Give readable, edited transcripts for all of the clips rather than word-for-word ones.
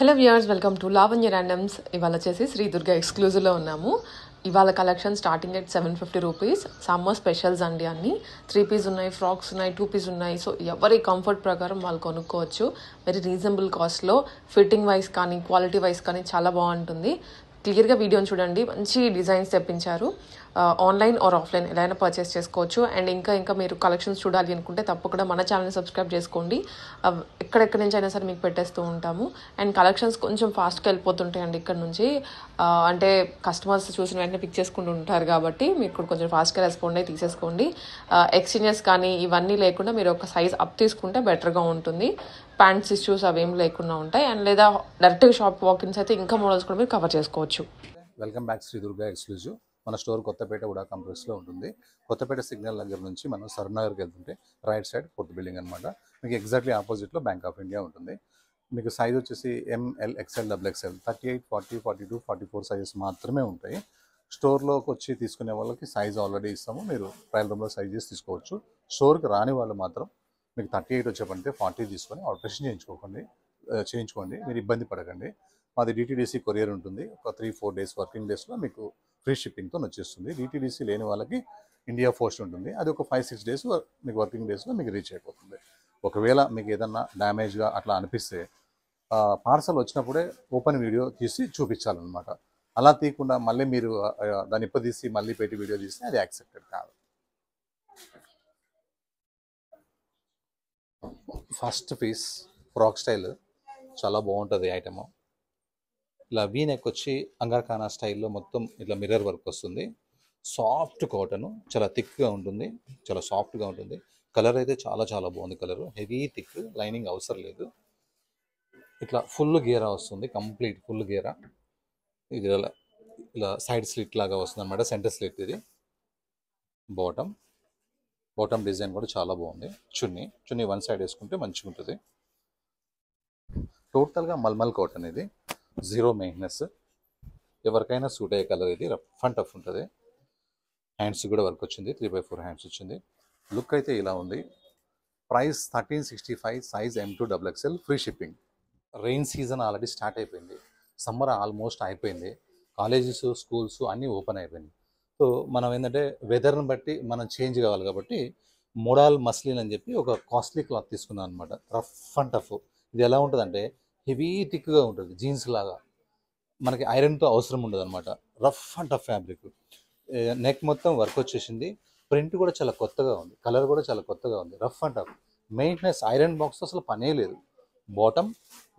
Hello viewers, welcome to Lavanya randoms. ఇవాళ వచ్చేసి శ్రీ దుర్గా ఎక్స్క్లూజివ్లో ఉన్నాము. ఇవాళ collection starting at 750 rupees. Summer specials అండి. అన్ని 3 పీస్ ఉన్నాయి, ఫ్రాక్స్ ఉన్నాయి, 2 పీస్ ఉన్నాయి. సో ఎవరి కంఫర్ట్ ప్రకారం వాళ్ళు కొనుక్కోవచ్చు. వెరీ రీజనబుల్ కాస్ట్లో. ఫిట్టింగ్ వైజ్ కానీ క్వాలిటీ వైజ్ కానీ చాలా బాగుంటుంది. క్లియర్గా వీడియోని చూడండి. మంచి డిజైన్స్ తెప్పించారు. ఆన్లైన్ ఆర్ ఆఫ్లైన్ ఎలా అయినా పర్చేస్ చేసుకోవచ్చు. అండ్ ఇంకా మీరు కలెక్షన్స్ చూడాలి అనుకుంటే తప్పకుండా మన ఛానల్ని సబ్స్క్రైబ్ చేసుకోండి. ఎక్కడెక్కడి నుంచి అయినా సరే మీకు పెట్టేస్తూ ఉంటాము. అండ్ కలెక్షన్స్ కొంచెం ఫాస్ట్గా వెళ్ళిపోతుంటాయండి ఇక్కడ నుంచి. అంటే కస్టమర్స్ చూసిన వెంటనే పిక్ చేసుకుంటూ ఉంటారు కాబట్టి మీరు కూడా కొంచెం ఫాస్ట్గా రెస్పాండ్ అయ్యి తీసేసుకోండి. ఎక్స్చేంజెస్ కానీ ఇవన్నీ లేకుండా మీరు ఒక సైజ్ అప్ తీసుకుంటే బెటర్గా ఉంటుంది. ప్యాంట్స్ ఇష్యూస్ అవేం లేకుండా ఉంటాయి. అండ్ లేదా డైరెక్ట్గా షాప్ వాకిన్స్ అయితే ఇంకా మోడల్స్ కూడా మీరు కవర్ చేసుకోవచ్చు. Welcome back Shri Durga exclusive. మన స్టోర్ కొత్తపేట ఉడా కాంప్లెక్స్లో ఉంటుంది. కొత్తపేట సిగ్నల్ దగ్గర నుంచి మనం సర్నగర్కి వెళ్తుంటే రైట్ సైడ్ ఫోర్త్ బిల్డింగ్ అనమాట. మీకు ఎగ్జాక్ట్లీ ఆపోజిట్లో బ్యాంక్ ఆఫ్ ఇండియా ఉంటుంది. మీకు సైజ్ వచ్చేసి ఎంఎల్, ఎక్స్ఎల్, XXL 38, 40, 42, 44 సైజెస్ మాత్రమే ఉంటాయి. స్టోర్లోకి వచ్చి తీసుకునే వాళ్ళకి సైజ్ ఆల్రెడీ ఇస్తాము. మీరు ట్రయల్ రూమ్లో సైజ్ చేసి తీసుకోవచ్చు. స్టోర్కి రాని వాళ్ళు మాత్రం మీకు 38 వచ్చేపంటే 40 తీసుకొని ఆపరేషన్ చేయించుకోండి. మీరు ఇబ్బంది పడకండి. మాది DTDC కొరియర్ ఉంటుంది. ఒక 3-4 డేస్ వర్కింగ్ డేస్లో మీకు ఫ్రీ షిప్పింగ్తో వచ్చేస్తుంది. DTDC లేని వాళ్ళకి ఇండియా పోస్ట్ ఉంటుంది. అది ఒక 5-6 డేస్ మీకు వర్కింగ్ డేస్లో మీకు రీచ్ అయిపోతుంది. ఒకవేళ మీకు ఏదన్నా డ్యామేజ్గా అట్లా అనిపిస్తే పార్సల్ వచ్చినప్పుడే ఓపెన్ వీడియో తీసి చూపించాలన్నమాట. అలా తీయకుండా మళ్ళీ మీరు దాన్ని ఇప్పదీసి మళ్ళీ పెట్టి వీడియో తీస్తే అది యాక్సెప్టెడ్ కాదు. ఫస్ట్ పీస్ ఫ్రాక్ స్టైల్ చాలా బాగుంటుంది ఐటమ్. ఇలా వీ నెక్ వచ్చి అంగార్ఖానా స్టైల్లో మొత్తం ఇట్లా మిర్రర్ వర్క్ వస్తుంది. సాఫ్ట్ కాటన్, చాలా థిక్గా ఉంటుంది, చాలా సాఫ్ట్గా ఉంటుంది. కలర్ అయితే చాలా చాలా బాగుంది. కలర్ హెవీ థిక్, లైనింగ్ అవసరం లేదు. ఇట్లా ఫుల్ గేరా వస్తుంది, కంప్లీట్ ఫుల్ గేరా. ఇది ఇలా సైడ్ స్లిట్ లాగా వస్తుంది అనమాట. సెంటర్ స్లిట్ ఇది. బాటమ్ డిజైన్ కూడా చాలా బాగుంది. చున్నీ వన్ సైడ్ వేసుకుంటే మంచిగా ఉంటుంది. టోటల్గా మల్మల్ కాటన్ ఇది. జీరో మెయింటెనెన్స్, ఎవరికైనా సూట్ అయ్యే కలర్ ఇది. రఫ్ అండ్ టఫ్ ఉంటుంది. హ్యాండ్స్ కూడా వర్క్ వచ్చింది. 3/4 హ్యాండ్స్ వచ్చింది. లుక్ అయితే ఇలా ఉంది. Price 1365, size M2 XXL, free shipping. Rain season already start అయిపోయింది. సమ్మర్ ఆల్మోస్ట్ అయిపోయింది. కాలేజెస్, స్కూల్స్ అన్నీ ఓపెన్ అయిపోయింది. సో మనం ఏంటంటే వెదర్ని బట్టి మనం చేంజ్ కావాలి కాబట్టి మోడాల్ మస్లిన్ అని చెప్పి ఒక కాస్ట్లీ క్లాత్ తీసుకున్నాను అనమాట. Rough and tough. ఇది ఎలా ఉంటుందంటే హెవీ థిక్గా ఉంటుంది. జీన్స్ లాగా మనకి ఐరన్తో అవసరం ఉండదు అనమాట. Rough and tough fabric. Neck మొత్తం వర్క్ వచ్చేసింది. ప్రింట్ కూడా చాలా కొత్తగా ఉంది. కలర్ కూడా చాలా కొత్తగా ఉంది. Rough and tough. Maintenance iron box అసలు పనే లేదు. బాటమ్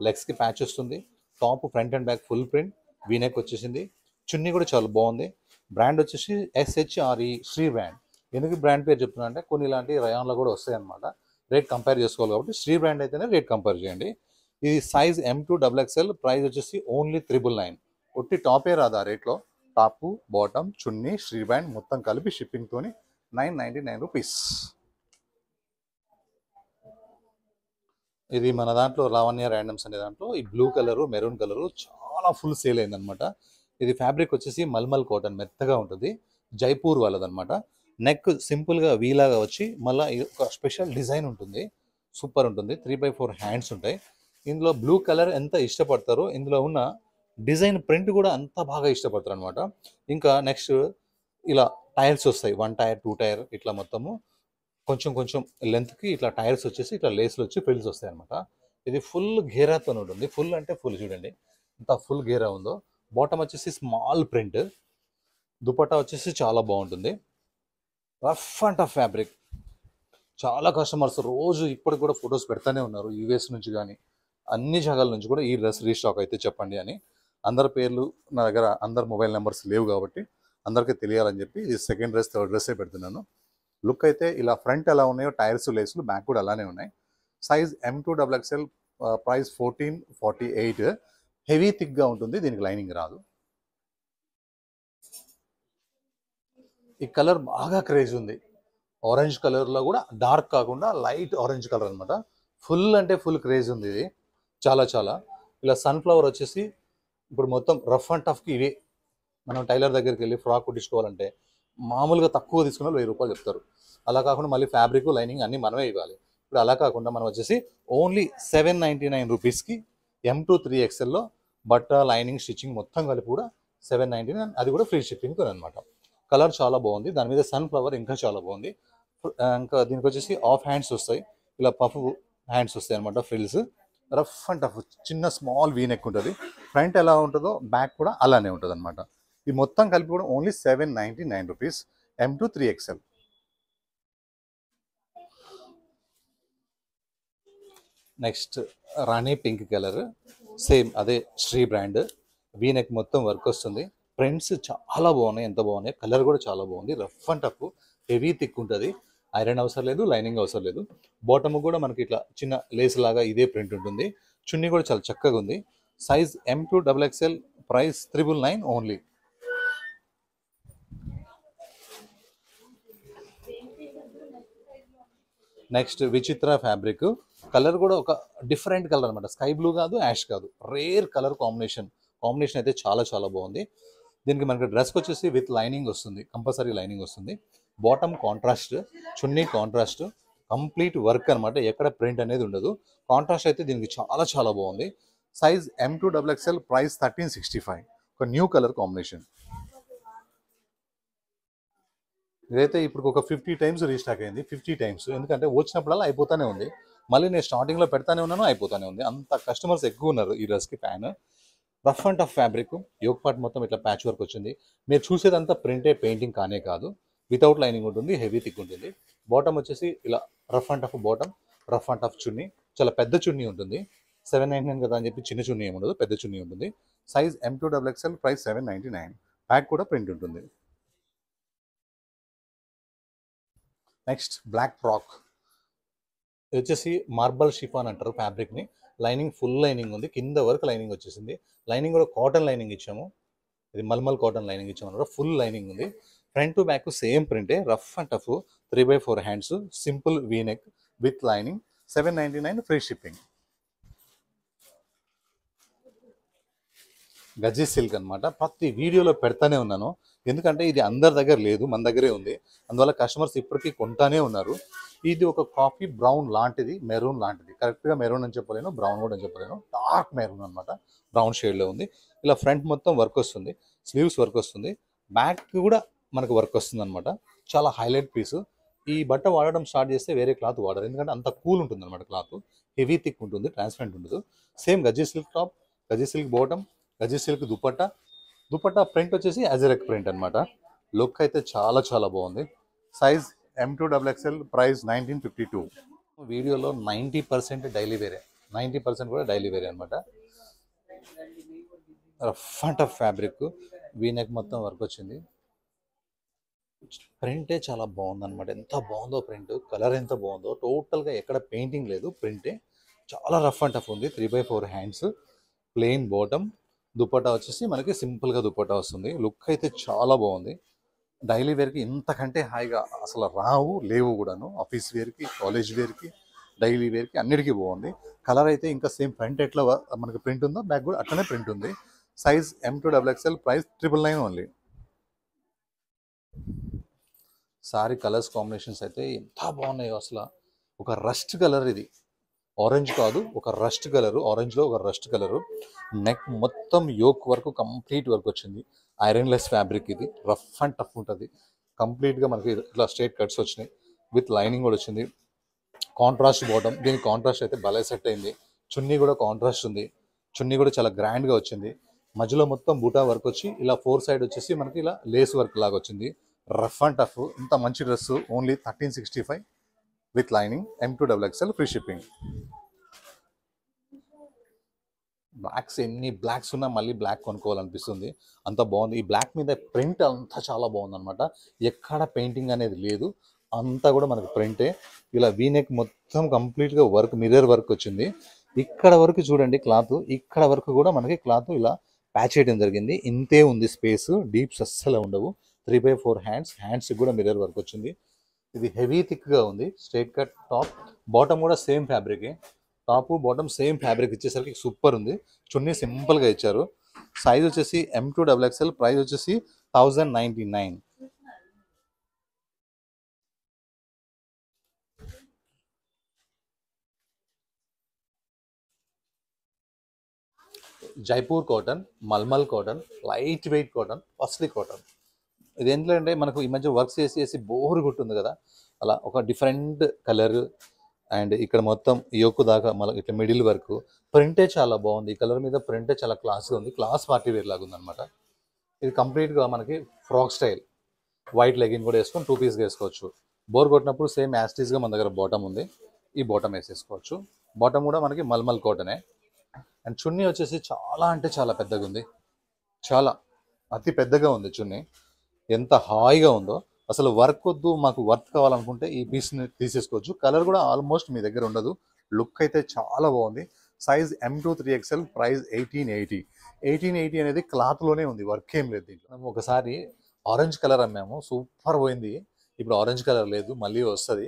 లెగ్స్కి ప్యాచ్ వస్తుంది. Top front and back full print. V neck వచ్చేసింది. చున్నీ కూడా చాలా బాగుంది. బ్రాండ్ వచ్చేసి SHRE శ్రీ బ్రాండ్. ఎందుకు బ్రాండ్ పేరు చెప్తున్నా అంటే కొన్ని ఇలాంటి రయాన్లో కూడా వస్తాయి అనమాట. రేట్ కంపేర్ చేసుకోవాలి కాబట్టి శ్రీ బ్రాండ్ అయితేనే రేట్ కంపేర్ చేయండి. ఇది సైజ్ M2 XXL. ప్రైస్ వచ్చేసి ఓన్లీ 999. ఒట్టి టాపే రాదు ఆ రేట్లో. టాపు, బాటమ్, చున్నీ, శ్రీ బ్రాండ్ మొత్తం కలిపి షిప్పింగ్తోని 999 రూపీస్. ఇది మన దాంట్లో లావణ్య ర్యాండమ్స్ అనే దాంట్లో ఈ బ్లూ కలరు, మెరూన్ కలరు చాలా ఫుల్ సేల్ అయిందనమాట. ఇది ఫ్యాబ్రిక్ వచ్చేసి మల్మల్ కాటన్, మెత్తగా ఉంటుంది. జైపూర్ వాళ్ళదనమాట. నెక్ సింపుల్గా వీలాగా వచ్చి మళ్ళీ ఒక స్పెషల్ డిజైన్ ఉంటుంది. సూపర్ ఉంటుంది. 3/4 హ్యాండ్స్ ఉంటాయి. ఇందులో బ్లూ కలర్ ఎంత ఇష్టపడతారో ఇందులో ఉన్న డిజైన్ ప్రింట్ కూడా అంత బాగా ఇష్టపడతారు అనమాట. ఇంకా నెక్స్ట్ ఇలా టైర్స్ వస్తాయి. 1 టైర్, 2 టైర్ ఇట్లా మొత్తము కొంచెం లెంత్కి ఇట్లా టైర్స్ వచ్చేసి ఇట్లా లేస్లు వచ్చి ఫ్రిల్స్ వస్తాయి అనమాట. ఇది ఫుల్ గేరాతో ఉంటుంది. ఫుల్ అంటే ఫుల్ చూడండి ఎంత ఫుల్ గేరా ఉందో. బాటమ్ వచ్చేసి స్మాల్ ప్రింట్. దుపట్టా వచ్చేసి చాలా బాగుంటుంది. Rough and tough fabric. చాలా కస్టమర్స్ రోజు ఇప్పటికి కూడా ఫొటోస్ పెడతానే ఉన్నారు. US నుంచి కానీ అన్ని జాగాల నుంచి కూడా ఈ డ్రెస్ రీస్టాక్ అయితే చెప్పండి అని. అందరి పేర్లు నా దగ్గర, అందరు మొబైల్ నెంబర్స్ లేవు కాబట్టి అందరికీ తెలియాలని చెప్పి ఇది సెకండ్ డ్రెస్, థర్డ్ డ్రెస్సే పెడుతున్నాను. లుక్ అయితే ఇలా ఫ్రంట్ ఎలా ఉన్నాయో టైర్స్, లేసులు, బ్యాక్ కూడా అలానే ఉన్నాయి. Size M2 XXL. Price 1448. Heavy థిక్గా ఉంటుంది. దీనికి లైనింగ్ రాదు. ఈ కలర్ బాగా క్రేజ్ ఉంది. ఆరెంజ్ కలర్లో కూడా డార్క్ కాకుండా లైట్ ఆరెంజ్ కలర్ అనమాట. ఫుల్ అంటే ఫుల్ క్రేజ్ ఉంది ఇది. చాలా ఇలా సన్ఫ్లవర్ వచ్చేసి ఇప్పుడు మొత్తం రఫ్ అండ్ టఫ్కి ఇవే. మనం టైలర్ దగ్గరికి వెళ్ళి ఫ్రాక్ కుట్టించుకోవాలంటే మామూలుగా తక్కువ తీసుకున్న 1000 రూపాయలు చెప్తారు. అలా కాకుండా మళ్ళీ ఫ్యాబ్రిక్, లైనింగ్ అన్నీ మనమే ఇవ్వాలి. ఇప్పుడు అలా కాకుండా మనం వచ్చేసి ఓన్లీ 799 రూపీస్కి M2 3XLలో బట్ట లైనింగ్ స్టిచ్చింగ్ మొత్తం కలిపి కూడా 799, అది కూడా ఫ్రీ షిప్పింగ్ అనమాట. కలర్ చాలా బాగుంది, దాని మీద సన్ఫ్లవర్ ఇంకా చాలా బాగుంది. ఇంకా దీనికి వచ్చేసి ఆఫ్ హ్యాండ్స్ వస్తాయి, ఇలా పఫ్ హ్యాండ్స్ వస్తాయి అనమాట. ఫ్రిల్స్ రఫ్ అండ్ టఫ్, చిన్న స్మాల్ వీ నెక్ ఉంటుంది. ఫ్రంట్ ఎలా ఉంటుందో బ్యాక్ కూడా అలానే ఉంటుంది అనమాట. ఈ మొత్తం కలిపి కూడా only 799 rupees, M2 3XL. Next rani pink colour, same అదే శ్రీ బ్రాండ్, వీ నెక్ మొత్తం వర్క్ వస్తుంది. ప్రింట్స్ చాలా బాగున్నాయి, ఎంత బాగున్నాయి. కలర్ కూడా చాలా బాగుంది, rough and tough, heavy thick ఉంటుంది. ఐరన్ అవసరం లేదు, లైనింగ్ అవసరం లేదు. బాటమ్ కూడా మనకి ఇట్లా చిన్న లేస్ లాగా ఇదే ప్రింట్ ఉంటుంది. చున్నీ కూడా చాలా చక్కగా ఉంది. Size M2XXL, price 999 only. Next విచిత్ర ఫ్యాబ్రిక్, కలర్ కూడా ఒక డిఫరెంట్ కలర్ అనమాట. స్కై బ్లూ కాదు, యాష్ కాదు, రేర్ కలర్ కాంబినేషన్ అయితే చాలా చాలా బాగుంది. దీనికి మనకి డ్రెస్కి వచ్చేసి విత్ లైనింగ్ వస్తుంది, కంపల్సరీ లైనింగ్ వస్తుంది. బాటమ్ కాంట్రాస్ట్, చున్నీ కాంట్రాస్ట్, కంప్లీట్ వర్క్ అనమాట, ఎక్కడ ప్రింట్ అనేది ఉండదు. కాంట్రాస్ట్ అయితే దీనికి చాలా చాలా బాగుంది. Size M2XXL, price 1365. ఒక న్యూ కలర్ కాంబినేషన్. ఇదైతే ఇప్పుడు ఒక 50 టైమ్స్ రీస్టాక్ అయింది, 50 టైమ్స్. ఎందుకంటే వచ్చినప్పుడల్లా అయిపోతూనే ఉంది. మళ్ళీ నేను స్టార్టింగ్లో పెడతానే ఉన్నాను, అయిపోతూనే ఉంది. అంత కస్టమర్స్ ఎక్కువ ఉన్నారు ఈ డ్రెస్కి. Fan rough and tough fabric, yoke part మొత్తం ఇట్లా ప్యాచ్ వర్క్ వచ్చింది. మీరు చూసేదంతా ప్రింటే, పెయింటింగ్ కానే కాదు. వితౌట్ లైనింగ్ ఉంటుంది, హెవీ థిక్ ఉంటుంది. బాటమ్ వచ్చేసి ఇలా rough and tough bottom, rough and tough chunni, చాలా పెద్ద చున్నీ ఉంటుంది. 799 కదా అని చెప్పి చిన్న చున్నీ ఏముండదు, పెద్ద చున్నీ ఉంటుంది. Size M2XXL, price 799. బ్యాక్ కూడా ప్రింట్ ఉంటుంది. నెక్స్ట్ బ్లాక్ ఫ్రాక్, ఇది వచ్చేసి మార్బల్ షిఫాన్ అంటారు ఫ్యాబ్రిక్ని. లైనింగ్ ఫుల్ లైనింగ్ ఉంది, కింద వరకు లైనింగ్ వచ్చేసింది. లైనింగ్ కూడా కాటన్ లైనింగ్ ఇచ్చాము, ఇది మల్మల్ కాటన్ లైనింగ్ ఇచ్చాము అనమాట. ఫుల్ లైనింగ్ ఉంది. ఫ్రంట్ టు బ్యాక్ సేమ్ ప్రింటే, rough and tough, 3/4 hands, simple V neck with lining, 799 free shipping. Gaji silk అనమాట. ప్రతి వీడియోలో పెడతానే ఉన్నాను, ఎందుకంటే ఇది అందరి దగ్గర లేదు, మన దగ్గరే ఉంది. అందువల్ల కస్టమర్స్ ఇప్పటికీ కొంటానే ఉన్నారు. ఇది ఒక కాఫీ బ్రౌన్ లాంటిది, మెరూన్ లాంటిది. కరెక్ట్గా మెరూన్ అని చెప్పలేను, బ్రౌన్ కూడా అని చెప్పలేను, డార్క్ మెరూన్ అనమాట. బ్రౌన్ షేడ్లో ఉంది. ఇలా ఫ్రంట్ మొత్తం వర్క్ వస్తుంది, స్లీవ్స్ వర్క్ వస్తుంది, బ్యాక్ కూడా మనకు వర్క్ వస్తుంది అనమాట. చాలా హైలైట్ పీసు. ఈ బట్ట వాడడం స్టార్ట్ చేస్తే వేరే క్లాత్ వాడరు, ఎందుకంటే అంత కూల్ ఉంటుంది అనమాట. క్లాత్ హెవీ థిక్ ఉంటుంది, ట్రాన్స్పరెంట్ ఉండదు. Same Gaji silk top, Gaji silk bottom, Gaji silk dupatta. Dupatta print వచ్చేసి అజరక్ ప్రింట్ అనమాట. లుక్ అయితే చాలా చాలా బాగుంది. Size M2XXL, price 1952. వీడియోలో 90% డైలీ వేరే, 90% కూడా డైలీ వేరే అనమాట. Rough and tough fabric, V-neck మొత్తం వర్క్ వచ్చింది. ప్రింటే చాలా బాగుంది అనమాట. ఎంత బాగుందో ప్రింట్, కలర్ ఎంత బాగుందో. టోటల్గా ఎక్కడ పెయింటింగ్ లేదు, ప్రింటే చాలా రఫ్ అండ్ టఫ్ ఉంది. 3/4 హ్యాండ్స్, ప్లెయిన్ బాటమ్, దుపట్టా వచ్చేసి మనకి సింపుల్గా దుపట్టా వస్తుంది. లుక్ అయితే చాలా బాగుంది. డైలీ వేర్కి ఇంతకంటే హాయిగా అసలు రావు, లేవు కూడాను. ఆఫీస్ వేర్కి, కాలేజ్ వేర్కి, డైలీ వేర్కి అన్నిటికీ బాగుంది. కలర్ అయితే ఇంకా సేమ్ ఫ్రంట్ ఎట్లా మనకి ప్రింట్ ఉందో బ్యాక్ కూడా అట్లనే ప్రింట్ ఉంది. Size M2XXL, price 999 only. Sorry colours combinations అయితే ఎంత బాగున్నాయో అసలు. ఒక రస్ట్ కలర్ ఇది, ఆరెంజ్ కాదు, ఒక రస్ట్ కలరు, ఆరెంజ్లో ఒక రస్ట్ కలరు. నెక్ మొత్తం యోక్ వర్క్, కంప్లీట్ వర్క్ వచ్చింది. ఐరన్లెస్ ఫ్యాబ్రిక్ ఇది, రఫ్ అండ్ టఫ్ ఉంటుంది. కంప్లీట్గా మనకి ఇట్లా స్ట్రైట్ కట్స్ వచ్చినాయి, విత్ లైనింగ్ కూడా వచ్చింది. కాంట్రాస్ట్ బాటమ్, దీనికి కాంట్రాస్ట్ అయితే భలే సెట్ అయింది. చున్నీ కూడా కాంట్రాస్ట్ ఉంది, చున్నీ కూడా చాలా గ్రాండ్గా వచ్చింది. మధ్యలో మొత్తం బూటా వర్క్ వచ్చి ఇలా 4 సైడ్ వచ్చేసి మనకి ఇలా లేస్ వర్క్ లాగా వచ్చింది. రఫ్ అండ్ టఫ్, ఇంత మంచి dress only 1365 with lining, M2XXL free shipping. Blocks ఎన్ని బ్లాక్స్ ఉన్నా మళ్ళీ బ్లాక్ కొనుక్కోవాలనిపిస్తుంది, అంత బాగుంది. ఈ బ్లాక్ మీద ప్రింట్ అంతా చాలా బాగుంది అనమాట. ఎక్కడ పెయింటింగ్ అనేది లేదు, అంతా కూడా మనకు ప్రింటే. ఇలా వీనెక్ మొత్తం కంప్లీట్గా వర్క్, మిర్రర్ వర్క్ వచ్చింది. ఇక్కడ వరకు చూడండి క్లాత్, ఇక్కడ వరకు కూడా మనకి క్లాత్ ఇలా ప్యాచ్ చేయడం జరిగింది. ఇంతే ఉంది స్పేస్, డీప్స్ అస్సలు ఉండవు. 3/4 హ్యాండ్స్కి కూడా మిర్రర్ వర్క్ వచ్చింది. ఇది హెవీ థిక్గా ఉంది. స్ట్రైట్ కట్ టాప్, బాటమ్ కూడా సేమ్ ఫ్యాబ్రికే. టాప్ బాటమ్ సేమ్ ఫ్యాబ్రిక్ ఇచ్చేసరికి సూపర్ ఉంది. చున్నీ సింపుల్గా ఇచ్చారు. సైజ్ వచ్చేసి M2XXL, ప్రైస్ వచ్చేసి 1099. Jaipur cotton, malmal cotton, light weight cotton, paisley cotton. ఇది ఏంటంటే మనకు ఈ మధ్య వర్క్స్ చేసి బోర్ కొట్టుంది కదా, అలా ఒక డిఫరెంట్ కలర్. అండ్ ఇక్కడ మొత్తం యోకు దాకా మళ్ళీ ఇట్లా మిడిల్ వరకు ప్రింటే చాలా బాగుంది. ఈ కలర్ మీద ప్రింటే చాలా క్లాస్గా ఉంది, క్లాస్ పార్టీ వేర్ లాగా ఉందన్నమాట. ఇది కంప్లీట్గా మనకి ఫ్రాక్ స్టైల్. వైట్ లెగిన్ కూడా వేసుకొని 2 పీస్గా వేసుకోవచ్చు. బోర్ కొట్టినప్పుడు సేమ్ యాస్టీస్గా మన దగ్గర బాటమ్ ఉంది, ఈ బాటమ్ వేసేసుకోవచ్చు. బాటమ్ కూడా మనకి మల్మల్ కాటనే. అండ్ చున్నీ వచ్చేసి చాలా అంటే చాలా పెద్దగా ఉంది, చాలా అతి పెద్దగా ఉంది చున్నీ. ఎంత హాయిగా ఉందో అసలు. వర్క్ వద్దు మాకు వర్క్ కావాలనుకుంటే ఈ పీస్ని తీసేసుకోవచ్చు. కలర్ కూడా ఆల్మోస్ట్ మీ దగ్గర ఉండదు. లుక్ అయితే చాలా బాగుంది. Size M2 3XL, price 1880. 1880 అనేది క్లాత్లోనే ఉంది, వర్క్ ఏం లేదు దీంట్లో. మనం ఒకసారి ఆరెంజ్ కలర్ అమ్మాము, సూపర్ పోయింది. ఇప్పుడు ఆరెంజ్ కలర్ లేదు, మళ్ళీ వస్తుంది.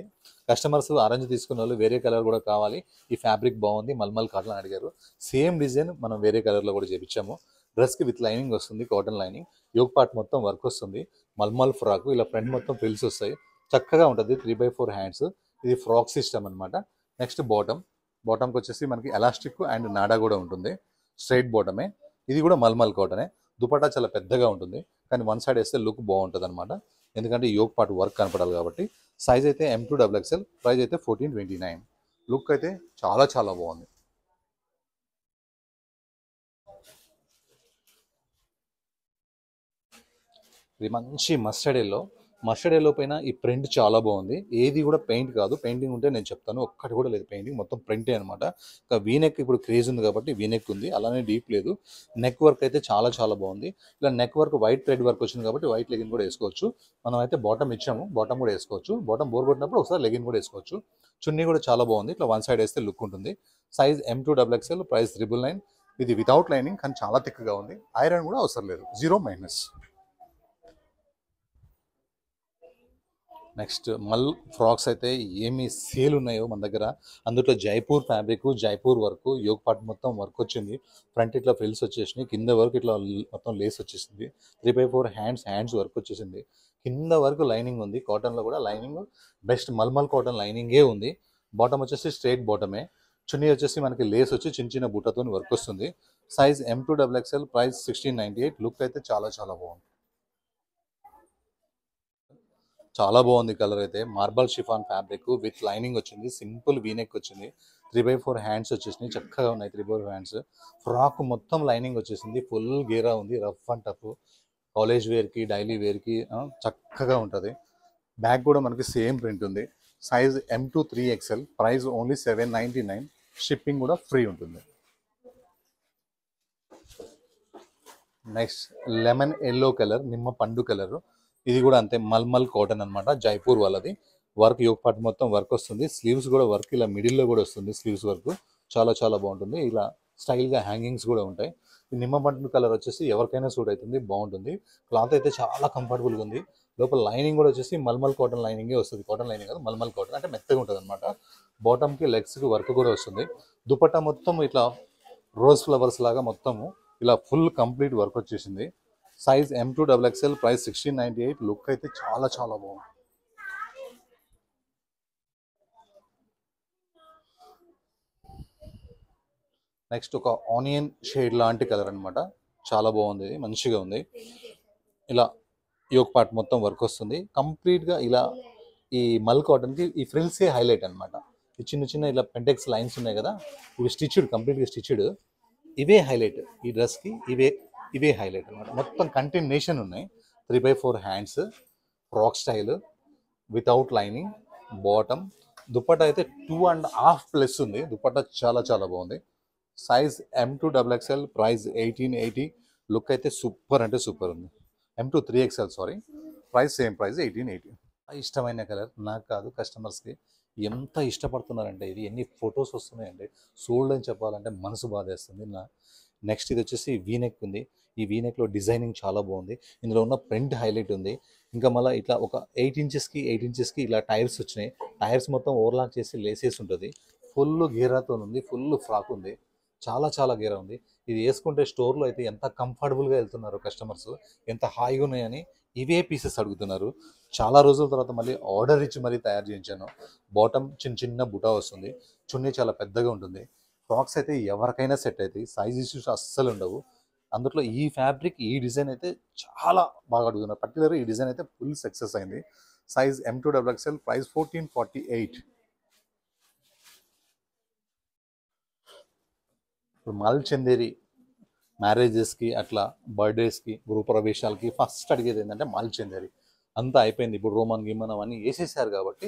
కస్టమర్స్ ఆరెంజ్ తీసుకున్న వాళ్ళు వేరే కలర్ కూడా కావాలి, ఈ ఫ్యాబ్రిక్ బాగుంది మల్మల్ కాటన్ అని అడిగారు. సేమ్ డిజైన్ మనం వేరే కలర్లో కూడా చేపించాము. డ్రెస్కి విత్ లైనింగ్ వస్తుంది, కాటన్ లైనింగ్. యోగ్ పార్ట్ మొత్తం వర్క్ వస్తుంది, మల్మల్ ఫ్రాక్. ఇలా ఫ్రంట్ మొత్తం ఫ్రిల్స్ వస్తాయి, చక్కగా ఉంటుంది. 3/4 హ్యాండ్స్. ఇది ఫ్రాక్ సిస్టమ్ అనమాట. నెక్స్ట్ బాటమ్కి వచ్చేసి మనకి ఎలాస్టిక్ అండ్ నాడా కూడా ఉంటుంది, స్ట్రైట్ బాటమే. ఇది కూడా మల్మల్ కాటనే. దుపట్టా చాలా పెద్దగా ఉంటుంది, కానీ వన్ సైడ్ వేస్తే లుక్ బాగుంటుంది అనమాట, ఎందుకంటే యోగ్ పార్ట్ వర్క్ కనపడాలి కాబట్టి. సైజ్ అయితే M2 XXL, ప్రైస్ అయితే 1429. లుక్ అయితే చాలా చాలా బాగుంది. ఇది మంచి మస్టర్డ్ ఎల్లో పైన ఈ ప్రింట్ చాలా బాగుంది. ఏది కూడా పెయింట్ కాదు, పెయింటింగ్ ఉంటే నేను చెప్తాను, ఒక్కటి కూడా లేదు పెయింటింగ్, మొత్తం ప్రింటే అనమాట. ఇంకా వీనెక్ ఇప్పుడు క్రేజ్ ఉంది కాబట్టి వీనెక్ ఉంది, అలానే డీప్ లేదు. నెక్ వర్క్ అయితే చాలా చాలా బాగుంది. ఇలా neck work white thread work వచ్చింది కాబట్టి వైట్ లెగిన్ కూడా వేసుకోవచ్చు. మనం అయితే బాటమ్ ఇచ్చాము, బాటమ్ కూడా వేసుకోవచ్చు. బాటమ్ బోర్ కొట్టినప్పుడు ఒకసారి లెగిన్ కూడా వేసుకోవచ్చు. చున్నీ కూడా చాలా బాగుంది, ఇట్లా వన్ సైడ్ వేస్తే లుక్ ఉంటుంది. Size M2 XXL, price 999. ఇది వితౌట్ లైనింగ్, కానీ చాలా థిక్గా ఉంది. ఐరన్ కూడా అవసరం లేదు, 0-. నెక్స్ట్ ఫ్రాక్స్ అయితే ఏమి సేల్ ఉన్నాయో మన దగ్గర. అందులో Jaipur fabric, Jaipur work, yoke part మొత్తం వర్క్ వచ్చింది. ఫ్రంట్ ఇట్లా ఫ్రిల్స్ వచ్చేసినాయి, కింద వరకు ఇట్లా మొత్తం లేస్ వచ్చేసింది. 3/4 హ్యాండ్స్ వర్క్ వచ్చేసింది. కింద వరకు లైనింగ్ ఉంది, కాటన్లో కూడా లైనింగ్ బెస్ట్ మల్మల్ కాటన్ లైనింగే ఉంది. బాటమ్ వచ్చేసి స్ట్రైట్ బాటమే. చున్నీ వచ్చేసి మనకి లేస్ వచ్చి చిన్న చిన్న బుట్టతో వర్క్ వస్తుంది. Size M2 XXL, price 1698. Look అయితే చాలా చాలా బాగుంది, చాలా బాగుంది. కలర్ అయితే marble chiffon fabric with lining వచ్చింది, సింపుల్ వీనెక్ వచ్చింది. 3/4 హ్యాండ్స్ వచ్చేసినాయి, చక్కగా ఉన్నాయి 3/4 హ్యాండ్స్. ఫ్రాక్ మొత్తం లైనింగ్ వచ్చేసింది, ఫుల్ గేరా ఉంది, రఫ్ అండ్ టఫ్. కాలేజ్ వేర్కి, డైలీ వేర్కి చక్కగా ఉంటుంది. బ్యాగ్ కూడా మనకి సేమ్ ప్రింట్ ఉంది. Size M2 3XL, price only 799. Shipping కూడా ఫ్రీ ఉంటుంది. నెక్స్ట్ లెమన్ ఎల్లో కలర్, నిమ్మ పండు కలర్. ఇది కూడా అంతే, మల్మల్ కాటన్ అనమాట, జైపూర్ వాళ్ళది. వర్క్ యోగ్ పార్ట్ మొత్తం వర్క్ వస్తుంది, స్లీవ్స్ కూడా వర్క్ ఇలా మిడిల్లో కూడా వస్తుంది, స్లీవ్స్ వర్క్ చాలా చాలా బాగుంటుంది. ఇలా స్టైల్గా హ్యాంగింగ్స్ కూడా ఉంటాయి. ఈ నిమ్మ పండు కలర్ వచ్చేసి ఎవరికైనా సూట్ అవుతుంది, బాగుంటుంది. క్లాత్ అయితే చాలా కంఫర్టబుల్గా ఉంది. లోపల లైనింగ్ కూడా వచ్చేసి మల్మల్ కాటన్ లైనింగే వస్తుంది, కాటన్ లైనింగ్ కాదు, మల్మల్ కాటన్ అంటే మెత్తగా ఉంటుంది అనమాట. బాటమ్కి లెగ్స్కి వర్క్ కూడా వస్తుంది. దుపట్టా మొత్తం ఇట్లా రోజ్ ఫ్లవర్స్ లాగా మొత్తము ఇలా ఫుల్ కంప్లీట్ వర్క్ వచ్చేసింది. Size M2 XXL, price 1698. Look అయితే చాలా చాలా బాగుంది. నెక్స్ట్ ఒక ఆనియన్ షేడ్ లాంటి కలర్ అనమాట, చాలా బాగుంది, మంచిగా ఉంది. ఇలా యోగ్ పార్ట్ మొత్తం వర్క్ వస్తుంది కంప్లీట్గా. ఇలా ఈ మల్ కాటన్కి ఈ ఫ్రిల్సే హైలైట్ అనమాట. ఈ చిన్న చిన్న ఇలా పెంటెక్స్ లైన్స్ ఉన్నాయి కదా, ఇవి స్టిచ్డ్, కంప్లీట్గా స్టిచ్డ్. ఇవే హైలైట్ ఈ డ్రెస్కి, ఇవే హైలైట్ అనమాట. మొత్తం కంటిన్యూషన్ ఉన్నాయి. 3/4 hands, frock style without lining, bottom. Dupatta అయితే 2.5+ ఉంది, దుపట్టా చాలా చాలా బాగుంది. Size M2 XXL, price 1880. Look అయితే సూపర్ అంటే సూపర్ ఉంది. M2 3XL, sorry, price same price 1880. ఇష్టమైన కలర్ నాకు కాదు, కస్టమర్స్కి ఎంత ఇష్టపడుతున్నారంటే ఇది ఎన్ని ఫొటోస్ వస్తున్నాయండి, సోల్డ్ అని చెప్పాలంటే మనసు బాధేస్తుంది. నెక్స్ట్ ఇది వచ్చేసి వీనెక్ ఉంది. ఈ వీనెక్లో డిజైనింగ్ చాలా బాగుంది, ఇందులో ఉన్న ప్రింట్ హైలైట్ ఉంది. ఇంకా మళ్ళీ ఇట్లా ఒక 8 ఇంచెస్కి ఇలా టైర్స్ వచ్చినాయి. టైర్స్ మొత్తం ఓవర్లాక్ చేసి లేసేసి ఉంటుంది. ఫుల్ గేరాతో ఉంది, ఫుల్ ఫ్రాక్ ఉంది, చాలా చాలా గేరా ఉంది. ఇది వేసుకుంటే స్టోర్లో అయితే ఎంత కంఫర్టబుల్గా వెళ్తున్నారు కస్టమర్స్, ఎంత హాయిగా ఉన్నాయని ఇవే పీసెస్ అడుగుతున్నారు. చాలా రోజుల తర్వాత మళ్ళీ ఆర్డర్ ఇచ్చి మరీ తయారు చేయించాను. బాటమ్ చిన్న చిన్న బుటా వస్తుంది, చున్నీ చాలా పెద్దగా ఉంటుంది. ఫ్రాక్స్ అయితే ఎవరికైనా సెట్ అవుతాయి, సైజ్ ఇష్యూస్ అస్సలు ఉండవు. అందులో ఈ ఫ్యాబ్రిక్ ఈ డిజైన్ అయితే చాలా బాగా అడుగుతున్నారు. పర్టికులర్ ఈ డిజైన్ అయితే ఫుల్ సక్సెస్ అయింది. Size M2XXL, price 1448. ఇప్పుడు మల్ చందేరి మ్యారేజెస్కి అట్లా బర్త్డేస్కి గృహప్రవేశాలకి ఫస్ట్ అడిగేది ఏంటంటే మల్ చందేరి. అంతా అయిపోయింది, ఇప్పుడు రోమన్ గిమన్ అవన్నీ వేసేసారు కాబట్టి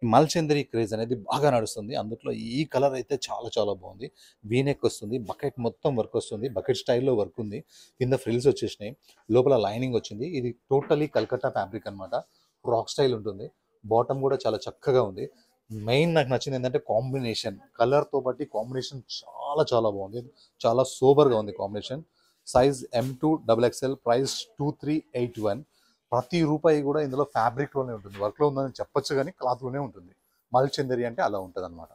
మల్ చందేరి క్రేజ్ అనేది బాగా నడుస్తుంది. అందులో ఈ కలర్ అయితే చాలా చాలా బాగుంది. వీనెక్ వస్తుంది, బకెట్ మొత్తం వర్క్ వస్తుంది, బకెట్ స్టైల్లో వర్క్ ఉంది, కింద ఫ్రిల్స్ వచ్చేసినాయి, లోపల లైనింగ్ వచ్చింది. ఇది టోటలీ కల్కట్టా ఫ్యాబ్రిక్ అనమాట, ఫ్రాక్ స్టైల్ ఉంటుంది. బాటమ్ కూడా చాలా చక్కగా ఉంది. మెయిన్ నాకు నచ్చింది ఏంటంటే కాంబినేషన్, కలర్తో బట్టి కాంబినేషన్ చాలా చాలా బాగుంది, చాలా సూపర్గా ఉంది కాంబినేషన్. Size M2XXL, price 2381. ప్రతి రూపాయి కూడా ఇందులో ఫ్యాబ్రిక్లోనే ఉంటుంది, వర్క్లో ఉందని చెప్పొచ్చు కానీ క్లాత్లోనే ఉంటుంది. మల్ చందేరి అంటే అలా ఉంటుంది అనమాట.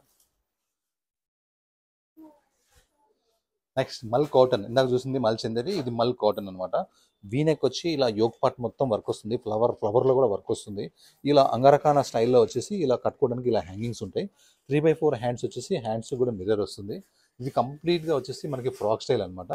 నెక్స్ట్ మల్ కాటన్, ఇందాక చూసింది మల్ చందేరి, ఇది మల్ కాటన్ అనమాట. వీనెక్ వచ్చి ఇలా యోక్ పార్ట్ మొత్తం వర్క్ వస్తుంది, ఫ్లవర్లో కూడా వర్క్ వస్తుంది. ఇలా అంగరకాన స్టైల్లో వచ్చేసి ఇలా కట్టుకోవడానికి ఇలా హ్యాంగింగ్స్ ఉంటాయి. 3/4 హ్యాండ్స్ వచ్చేసి, హ్యాండ్స్ కూడా మిర్రర్ వస్తుంది. ఇది కంప్లీట్గా వచ్చేసి మనకి ఫ్రాక్ స్టైల్ అనమాట.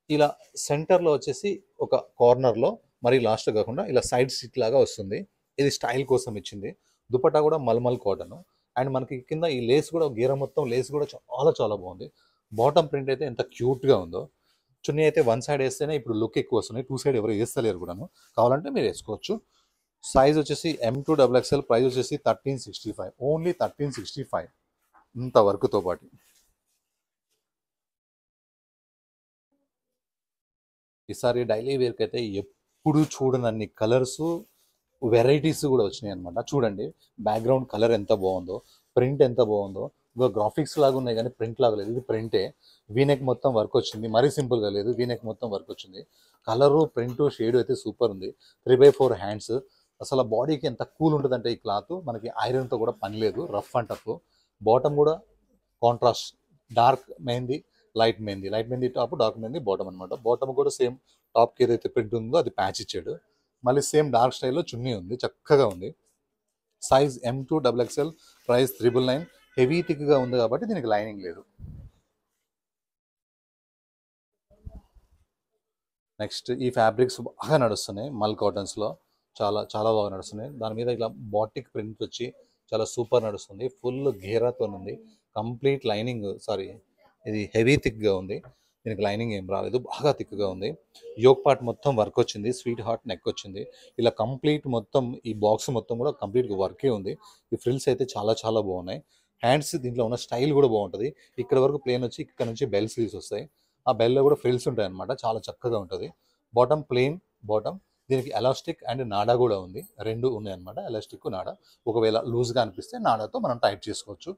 ఇలా సెంటర్లో వచ్చేసి ఒక కార్నర్లో, మరి లాస్ట్ కాకుండా ఇలా సైడ్ స్టిక్ లాగా వస్తుంది. ఇది స్టైల్ కోసం ఇచ్చింది. దుపట్టా కూడా మల్మల్ కాటన్. అండ్ మనకి కింద ఈ లేస్ కూడా, గీర మొత్తం లేస్ కూడా చాలా చాలా బాగుంది. బాటమ్ ప్రింట్ అయితే ఎంత క్యూట్గా ఉందో. చున్నీ అయితే వన్ సైడ్ వేస్తేనే ఇప్పుడు లుక్ ఎక్కువ వస్తున్నాయి, టూ సైడ్ ఎవరు వేస్తలేరు కూడాను. కావాలంటే మీరు వేసుకోవచ్చు. సైజ్ వచ్చేసి M2XXL, ప్రైస్ వచ్చేసి 1365, ఓన్లీ 1365 ఇంత వర్క్తో పాటు. ఈసారి డైలీ వేర్కి అయితే ఎప్పుడు చూడనన్ని కలర్స్, వెరైటీస్ కూడా వచ్చినాయి అనమాట. చూడండి బ్యాక్గ్రౌండ్ కలర్ ఎంత బాగుందో, ప్రింట్ ఎంత బాగుందో. ఇక గ్రాఫిక్స్ లాగా ఉన్నాయి కానీ ప్రింట్ లాగా లేదు, ఇది ప్రింటే. వీనెక్ మొత్తం వర్క్ వచ్చింది, మరీ సింపుల్గా లేదు, వీనెక్ మొత్తం వర్క్ వచ్చింది. కలరు, ప్రింట్, షేడ్ అయితే సూపర్ ఉంది. 3/4 హ్యాండ్స్. అసలు బాడీకి ఎంత కూల్ ఉంటుందంటే ఈ క్లాత్, మనకి ఐరన్తో కూడా పని లేదు, రఫ్ అండ్ టఫ్. బాటమ్ కూడా contrast, dark mehndi, light mehndi top, dark mehndi bottom అనమాట. బాటమ్ కూడా సేమ్ టాప్కి ఏదైతే ప్రింట్ ఉందో అది ప్యాచ్ ఇచ్చాడు. మళ్ళీ సేమ్ డార్క్ స్టైల్లో చున్నీ ఉంది, చక్కగా ఉంది. Size M2XXL, price 999. హెవీ థిక్గా ఉంది కాబట్టి దీనికి లైనింగ్ లేదు. నెక్స్ట్ ఈ ఫ్యాబ్రిక్స్ బాగా నడుస్తున్నాయి, మల్ కాటన్స్లో చాలా చాలా బాగా నడుస్తున్నాయి. దాని మీద ఇలా బాటిక్ ప్రింట్ వచ్చి చాలా సూపర్ నడుస్తుంది. ఫుల్ ఘేరాతో ఉంది, కంప్లీట్ లైనింగ్, సారీ ఇది హెవీ థిక్గా ఉంది. దీనికి లైనింగ్ ఏం రాలేదు, బాగా థిక్గా ఉంది. యోక్ పార్ట్ మొత్తం వర్క్ వచ్చింది, స్వీట్ హార్ట్ నెక్ వచ్చింది. ఇలా కంప్లీట్ మొత్తం ఈ బాక్స్ మొత్తం కూడా కంప్లీట్గా వర్కే ఉంది. ఈ ఫ్రిల్స్ అయితే చాలా చాలా బాగున్నాయి. హ్యాండ్స్ దీంట్లో ఉన్న స్టైల్ కూడా బాగుంటుంది. ఇక్కడ వరకు ప్లేన్ వచ్చి ఇక్కడ నుంచి బెల్ స్లీవ్స్ వస్తాయి, ఆ బెల్లో కూడా ఫ్రిల్స్ ఉంటాయి అనమాట, చాలా చక్కగా ఉంటుంది. బాటమ్ ప్లెయిన్ బాటమ్, దీనికి ఎలాస్టిక్ అండ్ నాడా కూడా ఉంది, రెండు ఉన్నాయి అనమాట, ఎలాస్టిక్ నాడా. ఒకవేళ లూజ్గా అనిపిస్తే నాడాతో మనం టైట్ చేసుకోవచ్చు.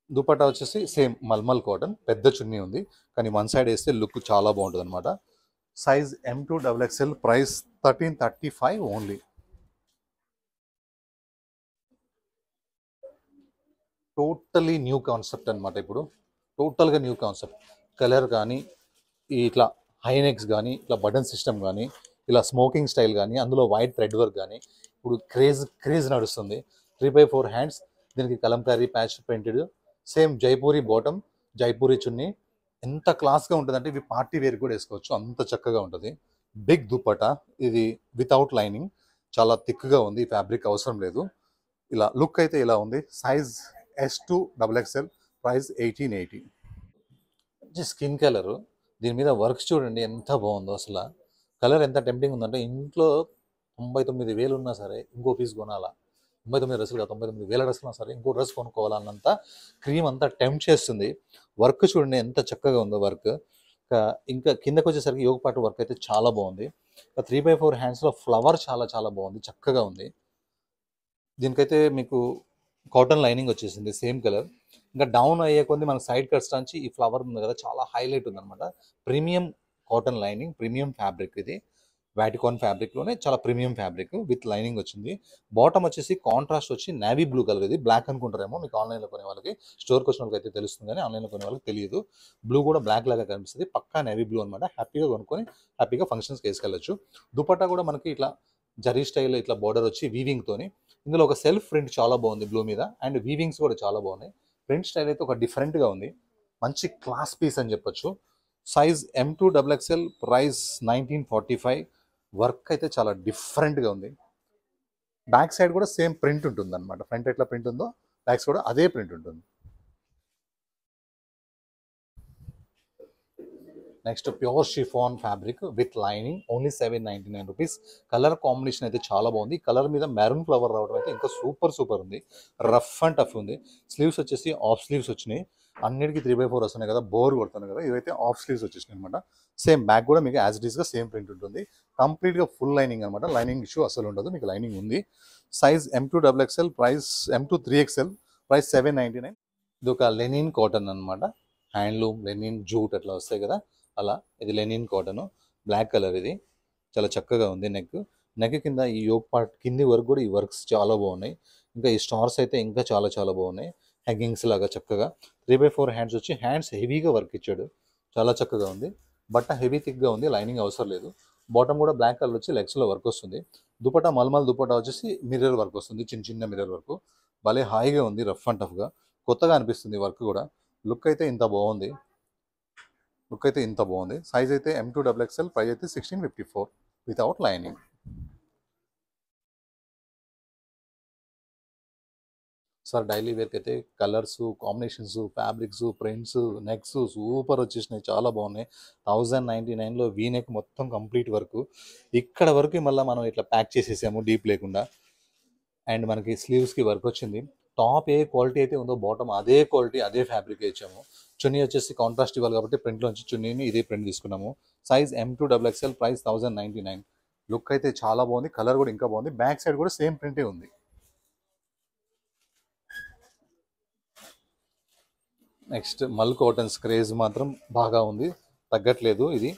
దుపట్టా వచ్చేసి సేమ్ మల్మల్ కాటన్, పెద్ద చున్నీ ఉంది కానీ వన్ సైడ్ వేస్తే లుక్ చాలా బాగుంటుంది అనమాట. Size M2XXL, price 1335 only. Totally new concept అనమాట. ఇప్పుడు టోటల్గా న్యూ కాన్సెప్ట్. కలర్ కానీ, ఇట్లా హైనెక్స్ కానీ, ఇట్లా బటన్ సిస్టమ్ కానీ, ఇలా స్మోకింగ్ స్టైల్ కానీ, అందులో వైట్ థ్రెడ్ వర్క్ కానీ ఇప్పుడు క్రేజ్ నడుస్తుంది. 3/4 హ్యాండ్స్, దీనికి kalamkari patch printed, same Jaipuri bottom, Jaipuri chunni. ఎంత క్లాస్గా ఉంటుందంటే ఇవి పార్టీ వేర్ కూడా వేసుకోవచ్చు, అంత చక్కగా ఉంటుంది. బిగ్ దుపట్టా, ఇది వితౌట్ లైనింగ్, చాలా థిక్గా ఉంది, ఈ ఫ్యాబ్రిక్ అవసరం లేదు. ఇలా లుక్ అయితే ఇలా ఉంది. Size S2XXL, price 1880. Skin colour, దీని మీద వర్క్ చూడండి ఎంత బాగుందో. అసలు కలర్ ఎంత టెంప్టింగ్ ఉందంటే, ఇంట్లో 99,000 ఉన్నా సరే ఇంకో పీస్ కొనాలా, 99 డ్రెస్సులు కాదు, 99,000 డ్రెస్సులు ఉన్నా సరే ఇంకో డ్రెస్ కొనుక్కోవాలన్నంత క్రీమ్ అంతా టెంప్ట్ చేస్తుంది. వర్క్ చూడండి ఎంత చక్కగా ఉందో వర్క్. ఇంకా కిందకి వచ్చేసరికి యోగ పాటు వర్క్ అయితే చాలా బాగుంది. 3/4 హ్యాండ్స్లో ఫ్లవర్ చాలా చాలా బాగుంది, చక్కగా ఉంది. దీనికైతే మీకు కాటన్ లైనింగ్ వచ్చేసింది సేమ్ కలర్. ఇంకా డౌన్ అయ్యే కొద్ది మన సైడ్ కట్స్ నుంచి ఈ ఫ్లవర్ ఉంది కదా, చాలా హైలైట్ ఉందన్నమాట. Premium cotton lining, premium fabric, ఇది వాటికాన్ ఫ్యాబ్రిక్లోనే చాలా ప్రీమియం ఫ్యాబ్రిక్ విత్ లైనింగ్ వచ్చింది. బాటమ్ వచ్చేసి కాంట్రాస్ట్ వచ్చి నేవీ బ్లూ కలర్, ఇది బ్లాక్ అనుకుంటారేమో మీకు ఆన్లైన్లో కొనే వాళ్ళకి, స్టోర్కి వచ్చిన వాళ్ళకి అయితే తెలుస్తుంది కానీ ఆన్లైన్లో కొనే వాళ్ళకి తెలియదు. బ్లూ కూడా బ్లాక్ లాగా కనిపిస్తుంది, పక్కా నేవీ బ్లూ అనమాట. హ్యాపీగా కొనుక్కొని హ్యాపీగా ఫంక్షన్స్కి వేసుకెళ్ళచ్చు. దుపట్టా కూడా మనకి ఇట్లా జరీ స్టైల్, ఇట్లా బార్డర్ వచ్చి వీవింగ్తోని. ఇందులో ఒక సెల్ఫ్ ప్రింట్ చాలా బాగుంది బ్లూ మీద, అండ్ వీవింగ్స్ కూడా చాలా బాగున్నాయి. ప్రింట్ స్టైల్ అయితే ఒక డిఫరెంట్గా ఉంది. మంచి క్లాస్ పీస్ అని చెప్పొచ్చు. Size M2XXL, price 1945. వర్క్ అయితే చాలా డిఫరెంట్గా ఉంది. బ్యాక్ సైడ్ కూడా సేమ్ ప్రింట్ ఉంటుంది అనమాట. ఫ్రంట్ ఎట్లా ప్రింట్ ఉందో బ్యాక్ సైడ్ కూడా అదే ప్రింట్ ఉంటుంది. Next pure chiffon fabric with lining, only 799 rupees. Colour combination అయితే చాలా బాగుంది. కలర్ మీద మెరూన్ ఫ్లవర్ రావడం అయితే ఇంకా సూపర్ ఉంది. రఫ్ అండ్ టఫ్ ఉంది. స్లీవ్స్ వచ్చేసి ఆఫ్ స్లీవ్స్ వచ్చినాయి. అన్నిటికీ 3/4 వస్తున్నాయి కదా, బోర్ కొడుతున్నాయి కదా, ఇవైతే ఆఫ్ స్లీవ్స్ వచ్చేసినాయి అనమాట. సేమ్ బ్యాక్ కూడా మీకు యాజ్ ఇట్ ఈస్గా సేమ్ ప్రింట్ ఉంటుంది. కంప్లీట్గా ఫుల్ లైనింగ్ అనమాట. లైనింగ్ ఇష్యూ అసలు ఉండదు, మీకు లైనింగ్ ఉంది. Size M2XXL, price M2 3XL, price 799. ఇది ఒక లెనిన్ కాటన్ అనమాట. హ్యాండ్లూమ్ లెనిన్ జూట్ అట్లా వస్తాయి కదా, అలా ఇది లెనిన్ కాటన్. Black colour. ఇది చాలా చక్కగా ఉంది. నెక్ కింద ఈ యోక్ పార్ట్ కింది వరకు కూడా ఈ వర్క్స్ చాలా బాగున్నాయి. ఇంకా ఈ స్టార్స్ అయితే ఇంకా చాలా బాగున్నాయి. హ్యాంగింగ్స్ లాగా చక్కగా 3/4 హ్యాండ్స్ వచ్చి, హ్యాండ్స్ హెవీగా వర్క్ ఇచ్చాడు. చాలా చక్కగా ఉంది. బట్ట హెవీ థిక్గా ఉంది, లైనింగ్ అవసరం లేదు. బాటమ్ కూడా బ్లాక్ కలర్ వచ్చి లెగ్స్లో వర్క్ వస్తుంది. దుపట్టా మల్మల్ దుపట్టా వచ్చేసి మిర్రర్ వర్క్ వస్తుంది, చిన్న మిర్రర్ వర్క్. భలే హాయిగా ఉంది, రఫ్ అండ్ టఫ్గా కొత్తగా అనిపిస్తుంది వర్క్ కూడా. లుక్ అయితే ఇంత బాగుంది. సైజ్ అయితే M2XXL, ప్రైస్ అయితే 1654 వితౌట్ లైనింగ్. సార్ డైలీ వేర్కి అయితే colours, combinations, fabrics, prints, necks super వచ్చేసినాయి, చాలా బాగున్నాయి. 1099లో వీ నెక్ మొత్తం కంప్లీట్ వర్క్. ఇక్కడ వరకు మళ్ళీ మనం ఇట్లా ప్యాక్ చేసేసాము డీప్ లేకుండా. అండ్ మనకి స్లీవ్స్కి వర్క్ వచ్చింది. టాప్ ఏ క్వాలిటీ అయితే ఉందో బాటమ్ అదే క్వాలిటీ, అదే ఫ్యాబ్రిక్ ఇచ్చాము. చున్నీ వచ్చేసి కాంట్రాస్ట్ ఇవ్వాలి కాబట్టి ప్రింట్లోంచి చున్నీని ఇదే ప్రింట్ తీసుకున్నాము. Size M2XXL, price 1099. లుక్ అయితే చాలా బాగుంది. కలర్ కూడా ఇంకా బాగుంది. బ్యాక్ సైడ్ కూడా సేమ్ ప్రింటే ఉంది. నెక్స్ట్ మల్ కాటన్స్ క్రేజ్ మాత్రం బాగా ఉంది, తగ్గట్లేదు. ఇది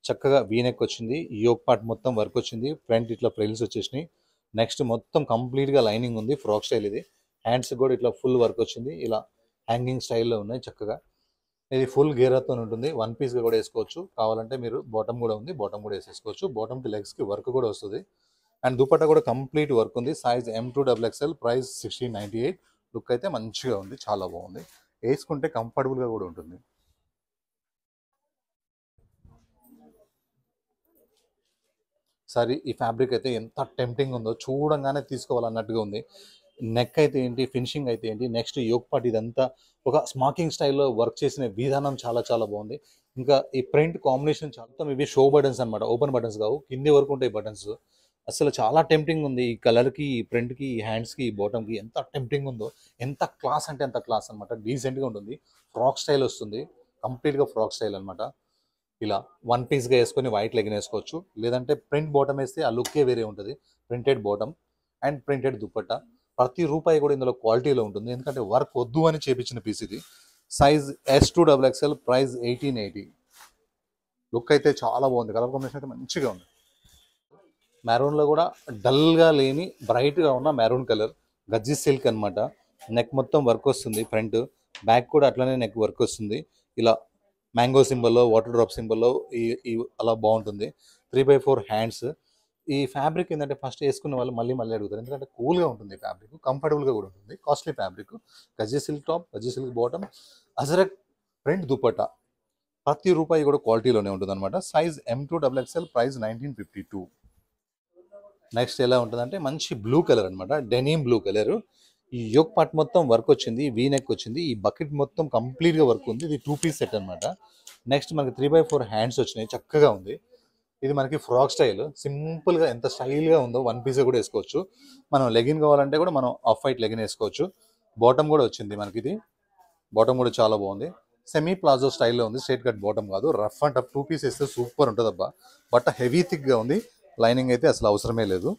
చక్కగా వీనెక్ వచ్చింది. యోక్ పార్ట్ మొత్తం వర్క్ వచ్చింది. ఫ్రంట్ ఇట్లా ఫ్రిల్స్ వచ్చేసినాయి. నెక్స్ట్ మొత్తం కంప్లీట్గా లైనింగ్ ఉంది. ఫ్రాక్ స్టైల్ ఇది. హ్యాండ్స్ కూడా ఇట్లా ఫుల్ వర్క్ వచ్చింది. ఇలా హ్యాంగింగ్ స్టైల్లో ఉన్నాయి చక్కగా. ఇది ఫుల్ గేరాతో ఉంటుంది. వన్ పీస్గా కూడా వేసుకోవచ్చు. కావాలంటే మీరు బాటమ్ కూడా ఉంది, బాటమ్ కూడా వేసేసుకోవచ్చు. బాటమ్కి లెగ్స్కి వర్క్ కూడా వస్తుంది. అండ్ దుపట్టా కూడా కంప్లీట్ వర్క్ ఉంది. Size M2XXL, price 1698. లుక్ అయితే మంచిగా ఉంది, చాలా బాగుంది. వేసుకుంటే కంఫర్టబుల్గా కూడా ఉంటుంది. సరే, ఈ ఫ్యాబ్రిక్ అయితే ఎంత టెంప్టింగ్ ఉందో, చూడంగానే తీసుకోవాలన్నట్టుగా ఉంది. నెక్ అయితే ఏంటి, ఫినిషింగ్ అయితే ఏంటి, నెక్స్ట్ యోక్ పార్ట్ ఇదంతా ఒక స్మాకింగ్ స్టైల్లో వర్క్ చేసిన విధానం చాలా బాగుంది. ఇంకా ఈ ప్రింట్ కాంబినేషన్ చాలా, ఇవి షో బటన్స్ అనమాట, ఓపెన్ బటన్స్ కావు, కింది వరకు ఉంటాయి బటన్స్. అసలు చాలా టెంప్టింగ్ ఉంది. ఈ కలర్కి, ఈ ప్రింట్కి, ఈ హ్యాండ్స్కి, ఈ బాటమ్కి ఎంత టెంప్టింగ్ ఉందో. ఎంత క్లాస్ అంటే అంత క్లాస్ అనమాట. డీసెంట్గా ఉంటుంది. ఫ్రాక్ స్టైల్ వస్తుంది, కంప్లీట్గా ఫ్రాక్ స్టైల్ అనమాట. ఇలా వన్ పీస్గా వేసుకొని వైట్ లెగిన్ వేసుకోవచ్చు. లేదంటే ప్రింట్ బాటమ్ వేస్తే ఆ లుక్కే వేరే ఉంటుంది. Printed bottom and printed dupatta. ప్రతి రూపాయి కూడా ఇందులో క్వాలిటీలో ఉంటుంది, ఎందుకంటే వర్క్ వద్దు అని చేపించిన పీస్ ఇది. Size S2XXL, price 1880. లుక్ అయితే చాలా బాగుంది. కలర్ కాంబినేషన్ అయితే మంచిగా ఉంది. మెరూన్లో కూడా డల్గా లేని బ్రైట్గా ఉన్న మెరూన్ కలర్. గజ్జి సిల్క్ అనమాట. నెక్ మొత్తం వర్క్ వస్తుంది. ఫ్రంట్ బ్యాక్ కూడా అట్లనే నెక్ వర్క్ వస్తుంది. ఇలా మ్యాంగో సింబల్లో, వాటర్ డ్రాప్ సింబల్లో ఈ అలా బాగుంటుంది. 3/4 హ్యాండ్స్. ఈ ఫ్యాబ్రిక్ ఏంటంటే ఫస్ట్ వేసుకున్న వాళ్ళు మళ్ళీ అడుగుతారు, ఎందుకంటే కూల్గా ఉంటుంది ఫ్యాబ్రిక్, కంఫర్టబుల్గా కూడా ఉంటుంది. Costly fabric. గజ్జి సిల్క్ టాప్, గజ్జి silk bottom, ajrakh print dupatta. ప్రతి రూపాయి కూడా క్వాలిటీలోనే ఉంటుంది అనమాట. Size M2XXL, price 1952. నెక్స్ట్ ఎలా ఉంటుందంటే మంచి బ్లూ కలర్ అనమాట, డెనిమ్ బ్లూ కలర్. ఈ యోక్ పార్ట్ మొత్తం వర్క్ వచ్చింది, వీ నెక్ వచ్చింది. ఈ బకెట్ మొత్తం కంప్లీట్గా వర్క్ ఉంది. ఇది 2 పీస్ సెట్ అనమాట. నెక్స్ట్ మనకి 3/4 హ్యాండ్స్ వచ్చినాయి, చక్కగా ఉంది. ఇది మనకి ఫ్రాక్ స్టైల్, సింపుల్గా ఎంత స్టైల్గా ఉందో. వన్ పీస్ కూడా వేసుకోవచ్చు. మనం లెగిన్ కావాలంటే కూడా మనం ఆఫ్ వైట్ లెగిన్ వేసుకోవచ్చు. బాటమ్ కూడా వచ్చింది మనకి. ఇది బాటమ్ కూడా చాలా బాగుంది. సెమీ ప్లాజో స్టైల్లో ఉంది, స్ట్రైట్ కట్ బాటమ్ కాదు. రఫ్ అండ్ టఫ్ 2 పీస్ వేస్తే సూపర్ ఉంటుంది అబ్బా. బట్ హెవీ థిక్గా ఉంది. లైనింగ్ అయితే అసలు అవసరమే లేదు.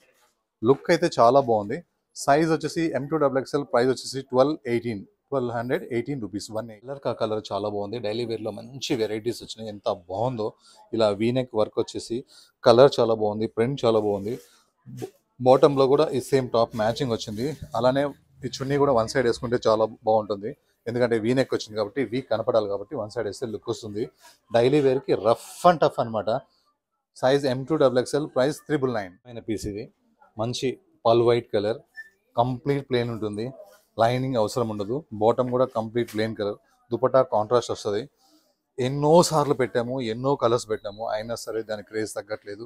లుక్ అయితే చాలా బాగుంది. సైజ్ వచ్చేసి M2XXL, ప్రైస్ వచ్చేసి 1218 రూపీస్. కలర్ చాలా బాగుంది. డైలీ వేర్లో మంచి వెరైటీస్ వచ్చినాయి, ఎంత బాగుందో. ఇలా వీనెక్ వర్క్ వచ్చేసి కలర్ చాలా బాగుంది, ప్రింట్ చాలా బాగుంది. బాటంలో కూడా ఈ సేమ్ టాప్ మ్యాచింగ్ వచ్చింది. అలానే ఈ చున్నీ కూడా వన్ సైడ్ వేసుకుంటే చాలా బాగుంటుంది, ఎందుకంటే వీనెక్ వచ్చింది కాబట్టి, వీక్ కనపడాలి కాబట్టి వన్ సైడ్ వేస్తే లుక్ వస్తుంది. డైలీ వేర్కి రఫ్ అండ్ టఫ్ అనమాట. సైజ్ M2XXL, ప్రైస్ 999 అయిన పీస్ ఇది. మంచి పల్ వైట్ కలర్, కంప్లీట్ ప్లేన్ ఉంటుంది. లైనింగ్ అవసరం ఉండదు. బాటమ్ కూడా complete plane colour. Dupatta contrast వస్తుంది. ఎన్నో సార్లు పెట్టాము, ఎన్నో కలర్స్ పెట్టాము, అయినా సరే దాని క్రేజ్ తగ్గట్లేదు.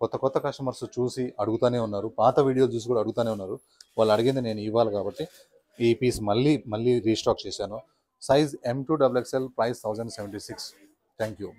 కొత్త కొత్త కస్టమర్స్ చూసి అడుగుతూనే ఉన్నారు, పాత వీడియోలు చూసి కూడా అడుగుతూనే ఉన్నారు. వాళ్ళు అడిగింది నేను ఇవ్వాలి కాబట్టి ఈ పీస్ మళ్ళీ రీస్టాక్ చేశాను. Size M2 XXL, price 1076. Thank you.